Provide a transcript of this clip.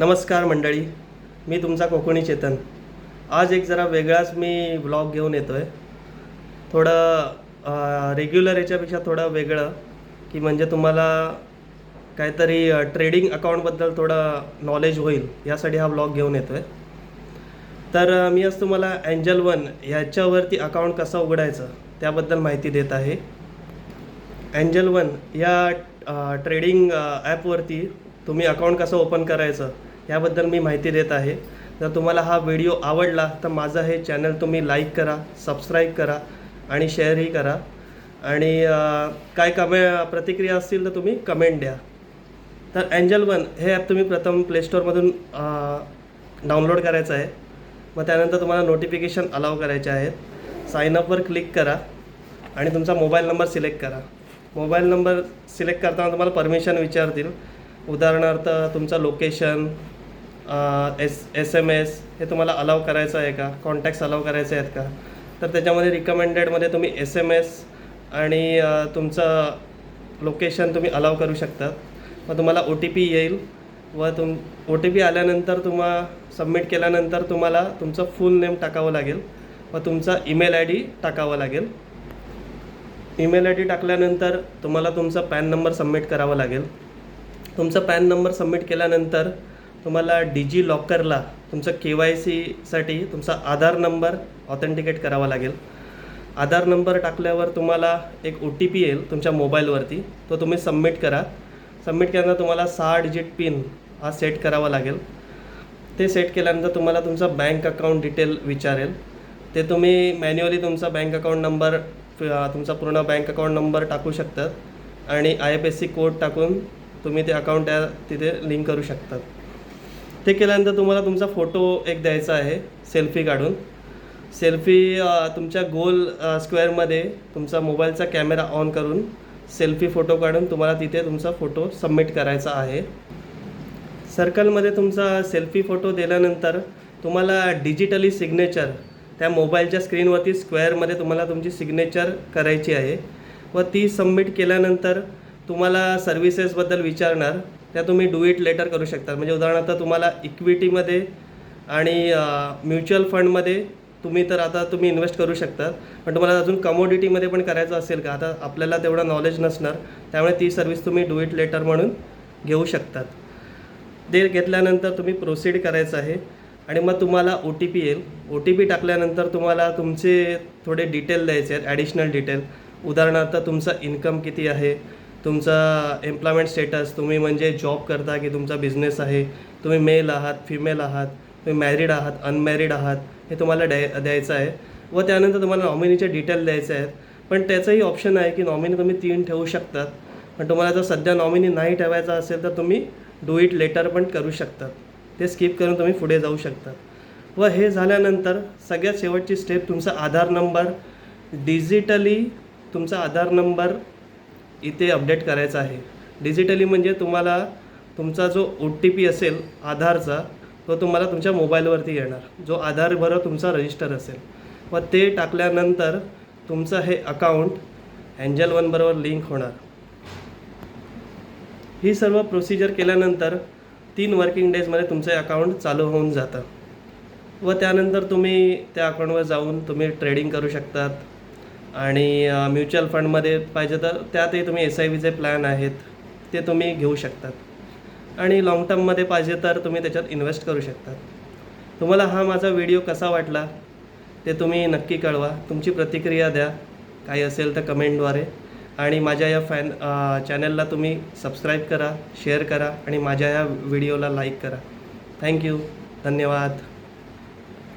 नमस्कार मंडळी, मी तुमचा कोकणी चेतन. आज एक जरा वेगळाच मी व्लॉग घेऊन येतो आहे. थोडं रेग्युलर याच्यापेक्षा थोडं वेगळं, की म्हणजे तुम्हाला काहीतरी ट्रेडिंग अकाउंटबद्दल थोडं नॉलेज होईल यासाठी हा व्लॉग घेऊन येतो आहे. तर मी आज तुम्हाला एंजल वन ह्याच्यावरती अकाउंट कसं उघडायचं त्याबद्दल माहिती देत आहे. एंजल वन या ट्रेडिंग ॲपवरती तुम्ही अकाउंट कसं ओपन करायचं याबद्दल मी माहिती देत आहे. जर तुम्हाला हा व्हिडिओ आवडला तर माझं हे चॅनल तुम्ही लाईक करा, सबस्क्राईब करा आणि शेअरही करा. आणि काय प्रतिक्रिया असतील तर तुम्ही कमेंट द्या. तर एंजल वन हे ॲप तुम्ही प्रथम प्लेस्टोअरमधून डाउनलोड करायचं आहे. मग त्यानंतर तुम्हाला नोटिफिकेशन अलाव करायचे आहेत. साईनअपवर क्लिक करा आणि तुमचा मोबाईल नंबर सिलेक्ट करा. मोबाईल नंबर सिलेक्ट करताना तुम्हाला परमिशन विचारतील. उदाहरणार्थ तुमचं लोकेशन, SMS हे तुम्हाला अलाव करायचं आहे का, कॉन्टॅक्ट्स अलाव करायचे आहेत का. तर त्याच्यामध्ये रिकमेंडेडमध्ये तुम्ही SMS आणि तुमचं लोकेशन तुम्ही अलाव करू शकता. मग तुम्हाला OTP येईल व OTP आल्यानंतर सबमिट केल्यानंतर तुम्हाला तुमचं फुल नेम टाकावं लागेल व तुमचा ईमेल ID टाकावा लागेल. ईमेल ID टाकल्यानंतर तुम्हाला तुमचा पॅन नंबर सबमिट करावा लागेल. तुमचा पॅन नंबर सबमिट केल्यानंतर तुम्हाला डिजिलॉकरला तुमचं KYCसाठी तुमचा आधार नंबर ऑथेंटिकेट करावा लागेल. आधार नंबर टाकल्यावर तुम्हाला एक OTP येईल तुमच्या मोबाईलवरती, तो तुम्ही सबमिट करा. सबमिट केल्यानंतर तुम्हाला 6 डिजिट पिन हा सेट करावा लागेल. ते सेट केल्यानंतर तुम्हाला तुमचा बँक अकाउंट डिटेल विचारेल. ते तुम्ही मॅन्युअली तुमचा बँक अकाउंट नंबर, तुमचा पूर्ण बँक अकाउंट नंबर टाकू शकतात आणि IFSC कोड टाकून तुम्ही ते अकाउंट तिथे लिंक करू शकतात. ते केल्यानंतर तुम्हाला तुमचा फोटो एक द्यायचा आहे, सेल्फी काढून. तुमच्या गोल स्क्वेअरमध्ये तुमचा मोबाईलचा कॅमेरा ऑन करून सेल्फी फोटो काढून तुम्हाला तिथे तुमचा फोटो सबमिट करायचा आहे. सर्कलमध्ये तुमचा सेल्फी फोटो दिल्यानंतर तुम्हाला डिजिटली सिग्नेचर त्या मोबाईलच्या स्क्रीनवरती स्क्वेअरमध्ये तुम्हाला तुमची सिग्नेचर करायची आहे व ती सबमिट केल्यानंतर तुम्हाला सर्व्हिसेसबद्दल विचारणार. त्या तुम्ही डू इट लेटर करू शकता. म्हणजे उदाहरणार्थ तुम्हाला इक्विटीमध्ये आणि म्युच्युअल फंडमध्ये तुम्ही इन्व्हेस्ट करू शकता. पण तुम्हाला अजून कमोडिटीमध्ये पण करायचं असेल का, आता आपल्याला तेवढं नॉलेज नसणार, त्यामुळे ती सर्व्हिस तुम्ही डू इट लेटर म्हणून घेऊ शकतात. ते घेतल्यानंतर तुम्ही प्रोसीड करायचं आहे आणि मग तुम्हाला OTP येईल. OTP टाकल्यानंतर तुम्हाला तुमचे थोडे डिटेल द्यायचे आहेत, ॲडिशनल डिटेल. उदाहरणार्थ तुमचा इन्कम किती आहे, तुमचा एम्प्लॉयमेंट स्टेटस, तुम्ही म्हणजे जॉब करता की तुमचा बिझनेस आहे, तुम्ही मेल आहात, फिमेल आहात, तुम्ही मॅरिड आहात, अनमॅरिड आहात, हे तुम्हाला द्यायचं आहे. व त्यानंतर तुम्हाला नॉमिनीचे डिटेल द्यायचे आहेत. पण त्याचंही ऑप्शन आहे की नॉमिनी तुम्ही 3 ठेवू शकतात. पण तुम्हाला जर सध्या नॉमिनी नाही ठेवायचा असेल तर तुम्ही डू इट लेटर पण करू शकतात. ते स्किप करून तुम्ही पुढे जाऊ शकतात. व हे झाल्यानंतर सगळ्यात शेवटची स्टेप, तुमचा आधार नंबर डिजिटली तुमचा आधार नंबर इथे अपडेट करायचा आहे. डिजिटली म्हणजे तुम्हाला तुमचा जो OTP असेल आधारचा, तो तुम्हाला तुमच्या मोबाईलवरती येणार, जो आधारबरोबर तुमचा रजिस्टर असेल. व ते टाकल्यानंतर तुमचं हे अकाउंट एंजल वन बरोबर लिंक होणार. ही सर्व प्रोसिजर केल्यानंतर 3 वर्किंग डेजमध्ये तुमचं अकाउंट चालू होऊन जातं. व त्यानंतर तुम्ही त्या अकाउंटवर जाऊन तुम्ही ट्रेडिंग करू शकतात. आणि म्युच्युअल फंडमध्ये पाहिजे तर त्यातही तुम्ही SIVचे प्लॅन आहेत ते तुम्ही घेऊ शकतात. आणि लाँग टर्ममध्ये पाहिजे तर तुम्ही त्याच्यात इन्व्हेस्ट करू शकतात. तुम्हाला हा माझा व्हिडिओ कसा वाटला ते तुम्ही नक्की कळवा. तुमची प्रतिक्रिया द्या, काही असेल तर कमेंटद्वारे. आणि माझ्या या चॅनलला तुम्ही सबस्क्राईब करा, शेअर करा आणि माझ्या या व्हिडिओला लाईक करा. थँक्यू, धन्यवाद.